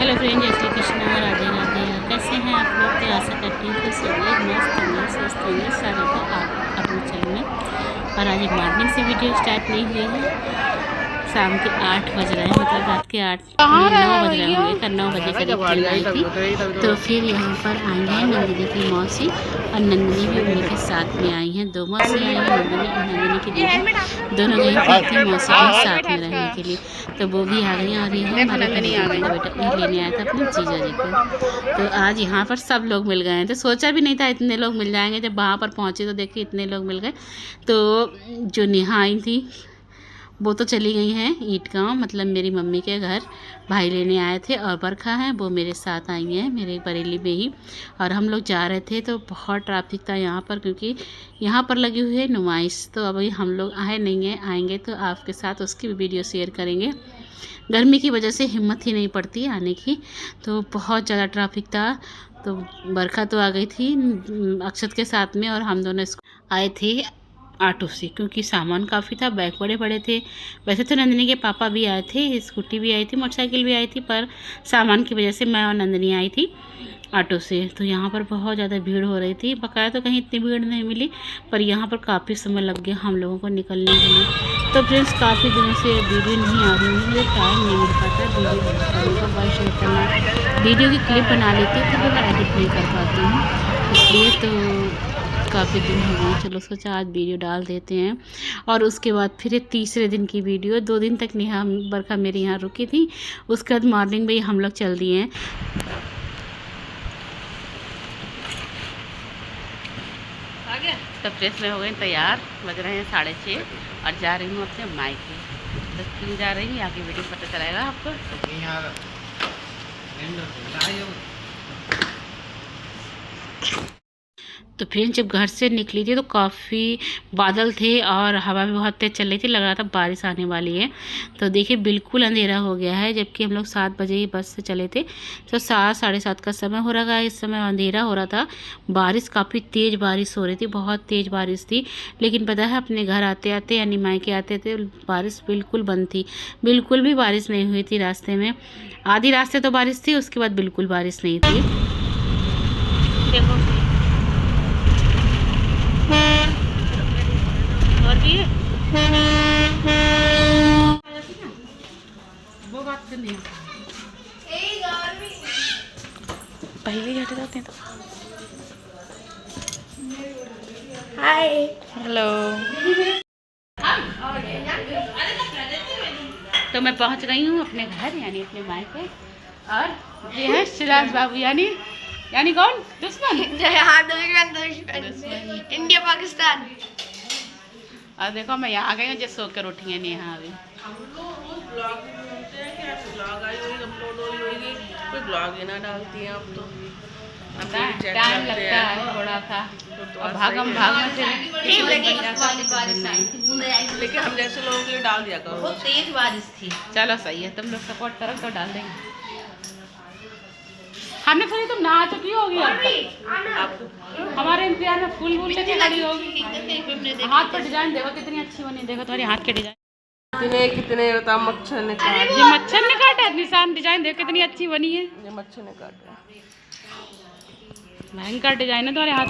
Hello friend, जय श्री कृष्ण, राधे राधे। कैसे हैं आप लोग? तो आशा करती हूँ कि सभी मस्त होंगे, स्वस्थ होंगे, सारे तो आप अपने चैनल में। और आज एक मॉर्निंग से वीडियो स्टार्ट नहीं हुई है। शाम के 8 बज रहे हैं, मतलब रात के 9 बज रहे होंगे, 9 बजे करीब ट्रेन आई थी। तो फिर यहाँ पर आई हैं नंदिनी की मौसी, और नंदिनी भी उन्हीं के साथ में आई हैं। दो मौसी आई हैं, नंदिनी की दीदी, दोनों गई थी अपनी मौसी के साथ में रहने के लिए। तो वो भी आ गई, और ये है हमारे नंदिनी का बेटा, ये लेने आया था अपने जीजा जी को। तो आज यहाँ पर सब लोग मिल गए हैं। तो सोचा भी नहीं था इतने लोग मिल जाएंगे। जब वहाँ पर पहुँचे तो देखिए इतने लोग मिल गए। तो जो नेहा आई थी वो तो चली गई हैं ईट गाँव, मतलब मेरी मम्मी के घर भाई लेने आए थे। और बरखा है वो मेरे साथ आई हैं, मेरे बरेली में ही। और हम लोग जा रहे थे तो बहुत ट्रैफिक था यहाँ पर, क्योंकि यहाँ पर लगी हुई है नुमाइश। तो अभी हम लोग आए नहीं हैं, आएंगे तो आपके साथ उसकी भी वीडियो शेयर करेंगे। गर्मी की वजह से हिम्मत ही नहीं पड़ती आने की, तो बहुत ज़्यादा ट्रैफिक था। तो बरखा तो आ गई थी अक्षत के साथ में, और हम दोनों आए थे ऑटो से, क्योंकि सामान काफ़ी था, बैग बड़े बड़े थे। वैसे तो नंदिनी के पापा भी आए थे, स्कूटी भी आई थी, मोटरसाइकिल भी आई थी, पर सामान की वजह से मैं और नंदिनी आई थी ऑटो से। तो यहाँ पर बहुत ज़्यादा भीड़ हो रही थी। बकाया तो कहीं इतनी भीड़ नहीं मिली, पर यहाँ पर काफ़ी समय लग गया हम लोगों को निकलने के लिए। तो फ्रेंड्स, काफ़ी दिनों से वीडियो नहीं आ रही, मुझे टाइम नहीं मिल पाता वीडियो वॉइस ओवर करना। वीडियो की क्लिप बना लेती हूँ तो मैं एडिट नहीं कर पाती हूँ, इसलिए तो काफ़ी दिन हो गए। चलो सोचा आज वीडियो डाल देते हैं। और उसके बाद फिर तीसरे दिन की वीडियो, 2 दिन तक नेहा बरखा मेरे यहाँ रुकी थी, उसके बाद मॉर्निंग में ही हम लोग चल दिए हैं। तो फ्रेश में हो गए तैयार, बज रहे हैं 6:30, और जा रही हूँ अपने मायके। तो क्यों जा रही हूँ आगे वीडियो पता चलेगा आपको। तो फिर जब घर से निकली थी तो काफ़ी बादल थे और हवा भी बहुत तेज़ चल रही थी, लग रहा था बारिश आने वाली है। तो देखिए बिल्कुल अंधेरा हो गया है, जबकि हम लोग 7 बजे ही बस से चले थे। तो 7 साढ़े 7 का समय हो रहा है, इस समय अंधेरा हो रहा था। बारिश, काफ़ी तेज़ बारिश हो रही थी, बहुत तेज़ बारिश थी। लेकिन पता है अपने घर आते आते यानी मायके आते थे बारिश बिल्कुल बंद थी, बिल्कुल भी बारिश नहीं हुई थी रास्ते में। आधी रास्ते तो बारिश थी, उसके बाद बिल्कुल बारिश नहीं थी। देखो वो बात करनी है, पहले ही हट जाते हैं। तो हाय, हेलो। तो मैं पहुंच गई हूँ अपने घर, यानी अपने मायके। और ये है शिराज बाबू, यानी कौन? दुश्मन। इंडिया पाकिस्तान। और देखो मैं यहाँ आ गई हूँ, जैसे सो कर उठी है नेहा अभी। कोई ब्लॉग ही ना डालती हैं आप तो। टाइम लगता है थोड़ा सा, और भागम भाग में लेकिन हम जैसे लोगों के लिए डाल दिया करो। बहुत तेज बारिश थी। चलो सही है, तुम लोग सपोर्ट करो तो डाल देंगे। हमने फिर तुम नहा चुकी होगी अब, हमारे इंतजार में फूल वूल लेके खड़ी होगी। हाथ पर डिजाइन देखो कितनी अच्छी बनी, देखो तुम्हारे हाथ के डिजाइन कितने होता मच्छर ने काटा। ये मच्छर ने काटा, निशान डिजाइन देखो कितनी अच्छी बनी है। ये मच्छर ने काटा, भयंकर डिजाइन है तुम्हारे हाथ।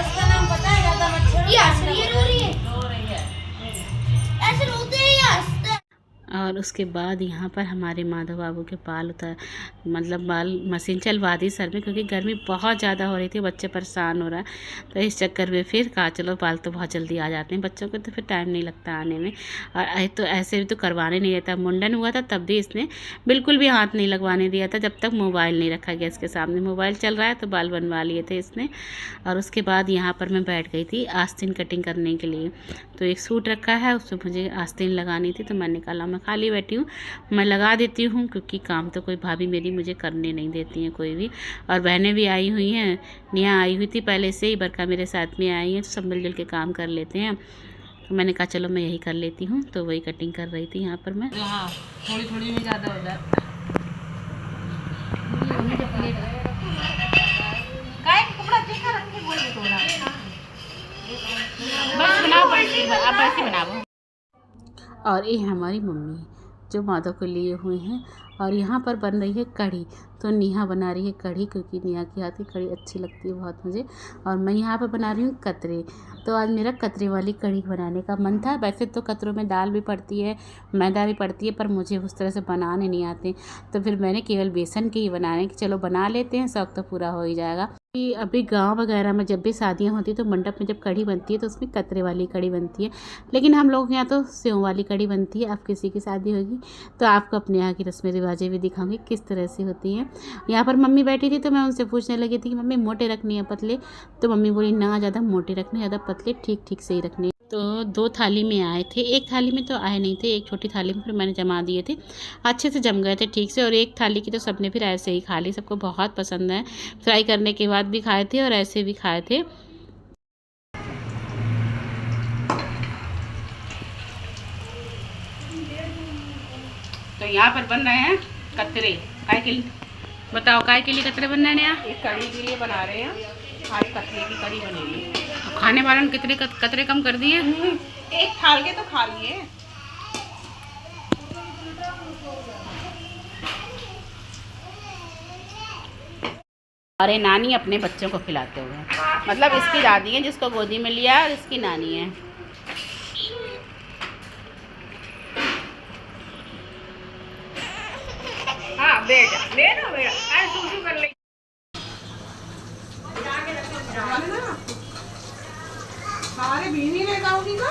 उसका नाम पता है? ज्यादा मच्छर ऐसे रोते हैं यार। और उसके बाद यहाँ पर हमारे माधव बाबू के बाल मतलब बाल मशीन चलवा दी सर में, क्योंकि गर्मी बहुत ज़्यादा हो रही थी, बच्चे परेशान हो रहा है। तो इस चक्कर में फिर कहा चलो बाल तो बहुत जल्दी आ जाते हैं बच्चों को, तो फिर टाइम नहीं लगता आने में। और तो ऐसे भी तो करवाने नहीं रहता। मुंडन हुआ था तब भी इसने बिल्कुल भी हाथ नहीं लगवाने दिया था, जब तक मोबाइल नहीं रखा गया इसके सामने। मोबाइल चल रहा है तो बाल बनवा लिए थे इसने। और उसके बाद यहाँ पर मैं बैठ गई थी आस्तीन कटिंग करने के लिए। तो एक सूट रखा है, उसमें मुझे आस्तीन लगानी थी, तो मैंने कहा मैं खाली बैठी हूँ, मैं लगा देती हूँ, क्योंकि काम तो कोई भाभी मेरी मुझे करने नहीं देती हैं कोई भी। और बहनें भी आई हुई हैं, नेहा आई हुई थी पहले से ही, बरखा मेरे साथ में आई है, तो सब मिलजुल के काम कर लेते हैं। तो मैंने कहा चलो मैं यही कर लेती हूँ, तो वही कटिंग कर रही थी यहाँ पर मैं। हाँ, थोड़ी थोड़ी में ज़्यादा हो जाता है। बस बनाओ, आप ऐसे बनाओ। और ये हमारी मम्मी जो माधव को लिए हुए हैं। और यहाँ पर बन रही है कढ़ी। तो नेहा बना रही है कढ़ी, क्योंकि नेहा की हाथ की कढ़ी अच्छी लगती है बहुत मुझे। और मैं यहाँ पर बना रही हूँ कतरे। तो आज मेरा कतरे वाली कढ़ी बनाने का मन था। वैसे तो कतरों में दाल भी पड़ती है, मैदा भी पड़ती है, पर मुझे उस तरह से बनाने नहीं आते। तो फिर मैंने केवल बेसन के ही बनाने कि चलो बना लेते हैं, शौक तो पूरा हो ही जाएगा। कि अभी गांव वगैरह में जब भी शादियां होती है तो मंडप में जब कढ़ी बनती है तो उसमें कतरे वाली कढ़ी बनती है, लेकिन हम लोग यहाँ तो सेव वाली कढ़ी बनती है। अब किसी की शादी होगी तो आपको अपने यहाँ की रस्में रिवाजें भी दिखाऊंगी किस तरह से होती हैं। यहाँ पर मम्मी बैठी थी तो मैं उनसे पूछने लगी थी कि मम्मी मोटे रखनी है पतले? तो मम्मी बोली ना ज़्यादा मोटे रखने, ज़्यादा पतले ठीक ठीक से ही रखने। तो 2 थाली में आए थे, एक थाली में तो आए नहीं थे, एक छोटी थाली में फिर मैंने जमा दिए थे, अच्छे से जम गए थे ठीक से। और एक थाली की तो सबने फिर ऐसे ही खा ली, सबको बहुत पसंद है। फ्राई करने के बाद भी खाए थे और ऐसे भी खाए थे। तो यहाँ पर बन रहे हैं कतरे। काय के लिए बताओ, काय के लिए कतरे बन रहे हैं? ये कढ़ी के लिए बना रहे हैं, आज कतरे की कढ़ी बनेगी। खाने वालों ने कितने कतरे कम कर दिए? एक थाल के तो खा लिए। अरे नानी अपने बच्चों को खिलाते हुए, मतलब इसकी दादी है जिसको गोदी में लिया और इसकी नानी है। हाँ बेटा ले लो बेटा, ऐसे कर ले। सारे भी नहीं ले जाओगी ना।